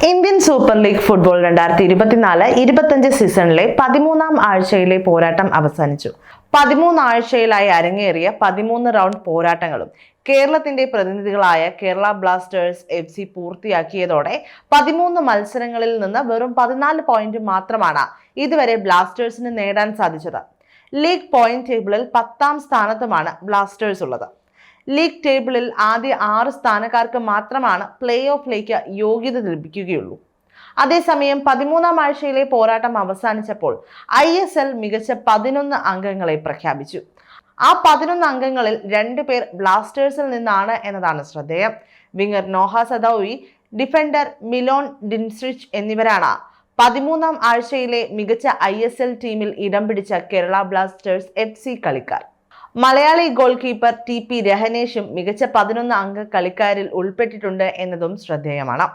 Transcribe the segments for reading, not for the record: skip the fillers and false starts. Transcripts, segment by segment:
Indian super league football 2024-25 സീസണിലെ 13ാം ആഴ്ചയിലെ പോരാട്ടം അവസാനിച്ചു. 13 ആഴ്ചയിലായി അരങ്ങേറിയ 13 റൗണ്ട് പോരാട്ടങ്ങളും കേരളത്തിന്റെ പ്രതിനിധികളായ കേരള ബ്ലാസ്റ്റേഴ്സ് FC പൂർത്തിയാക്കിയതോടെ 13 മത്സരങ്ങളിൽ നിന്ന് വെറും 14 പോയിന്റ് മാത്രമാണ് ഇതുവരെ ബ്ലാസ്റ്റേഴ്സിന് നേടാൻ സാധിച്ചത്. ലീഗ് പോയിന്റ് ടേബിളിൽ 10ാം സ്ഥാനത്തുമാണ് ബ്ലാസ്റ്റേഴ്സ് ഉള്ളത്. ലീഗ് ടേബിളിൽ ആദ്യ 6 സ്ഥാനക്കാർക്ക് മാത്രമാണ് പ്ലേ ഓഫിലേക്ക് യോഗ്യത ലഭിക്കുകയുള്ളൂ. അതേസമയം 13ാം ആഴ്ചയിലെ പോരാട്ടം അവസാനിച്ചപ്പോൾ ISL മികച്ച 11 അംഗങ്ങളെ പ്രഖ്യാപിച്ചു. ആ 11 അംഗങ്ങളിൽ 2 പേർ ബ്ലാസ്റ്റേഴ്സിൽ നിന്നാണ് എന്നതാണ് ശ്രദ്ധേയം. വിങ്ങർ നോഹ സദൌയി, ഡിഫൻഡർ മിലോൺ ഡിൻസ്രിച്ച് എന്നിവരാണ് 13ാം ആഴ്ചയിലെ മികച്ച ISL ടീമിൽ ഇടം പിടിച്ച കേരള ബ്ലാസ്റ്റേഴ്സ് FC കളിക്കാർ. മലയാളി ഗോൾ കീപ്പർ TP രഹനേഷും മികച്ച 11 അംഗ കളിക്കാരിൽ ഉൾപ്പെട്ടിട്ടുണ്ട് എന്നതും ശ്രദ്ധേയമാണ്.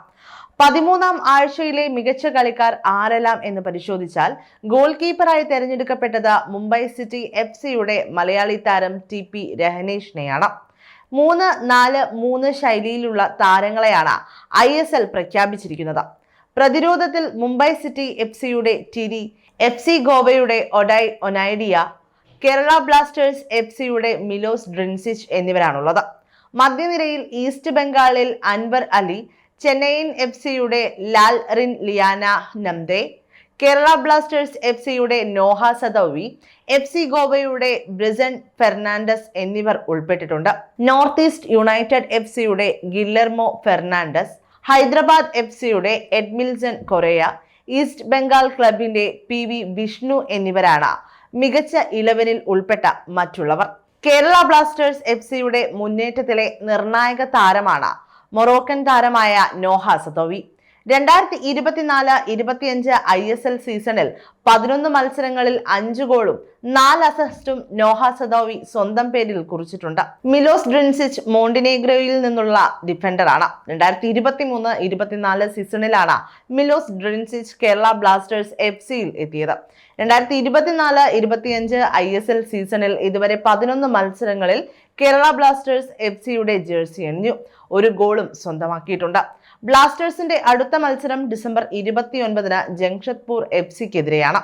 13ാം ആഴ്ചയിലെ മികച്ച കളിക്കാർ ആരെല്ലാം എന്ന് പരിശോധിച്ചാൽ ഗോൾ കീപ്പറായി തെരഞ്ഞെടുക്കപ്പെട്ടത് മുംബൈ സിറ്റി FCയുടെ മലയാളി താരം TP രഹനേഷിനെയാണ്. 3-4-3 ശൈലിയിലുള്ള താരങ്ങളെയാണ് ISL പ്രഖ്യാപിച്ചിരിക്കുന്നത്. പ്രതിരോധത്തിൽ മുംബൈ സിറ്റി FCയുടെ ടിരി, FC ഗോവയുടെ ഒഡായ് ഒനൈഡിയ, കേരള ബ്ലാസ്റ്റേഴ്സ് FCയുടെ മിലോസ് ഡ്രിൻസിച്ച് എന്നിവരാണുള്ളത്. മധ്യനിരയിൽ ഈസ്റ്റ് ബംഗാളിൽ അൻവർ അലി, ചെന്നൈയിൻ FCയുടെ Lalrinliana Hnamte, Kerala Blasters FCയുടെ നോഹ സദൌയി, FC ഗോവയുടെ ബ്രിസൺ ഫെർണാണ്ടസ് എന്നിവർ ഉൾപ്പെട്ടിട്ടുണ്ട്. നോർത്ത് ഈസ്റ്റ് യുണൈറ്റഡ് FCയുടെ ഗില്ലർമോ ഫെർണാണ്ടസ്, ഹൈദരാബാദ് FCയുടെ എഡ്മിൽസൺ കൊറേയ, ഈസ്റ്റ് ബംഗാൾ ക്ലബിന്റെ PV വിഷ്ണു എന്നിവരാണ് മികച്ച 11-ൽ ഉൾപ്പെട്ട മറ്റുള്ളവർ. കേരള ബ്ലാസ്റ്റേഴ്സ് FCയുടെ മുന്നേറ്റത്തിലെ നിർണായക താരമാണ് മൊറോക്കൻ താരമായ നോഹ സദൌയി. 2024-25 ISL സീസണിൽ 11 മത്സരങ്ങളിൽ 5 ഗോളും 4 അസിസ്റ്റും നോഹ സദൌയി സ്വന്തം പേരിൽ കുറിച്ചിട്ടുണ്ട്. മിലോസ് ഡ്രിൻസിച്ച് മോണ്ടിനേഗ്രോയിൽ നിന്നുള്ള ഡിഫൻഡറാണ്. 2023-24 സീസണിലാണ് മിലോസ് ഡ്രിൻസിച്ച് കേരള ബ്ലാസ്റ്റേഴ്സ് FCയിൽ എത്തിയത്. 2024-25 ISL സീസണിൽ ഇതുവരെ 11 മത്സരങ്ങളിൽ കേരള ബ്ലാസ്റ്റേഴ്സ് FCയുടെ ജേഴ്സി അണിഞ്ഞു. 1 ഗോളും സ്വന്തമാക്കിയിട്ടുണ്ട്. ബ്ലാസ്റ്റേഴ്സിന്റെ അടുത്ത മത്സരം ഡിസംബർ 29-ന് ജംഷഡ്പൂർ FCക്കെതിരെയാണ്.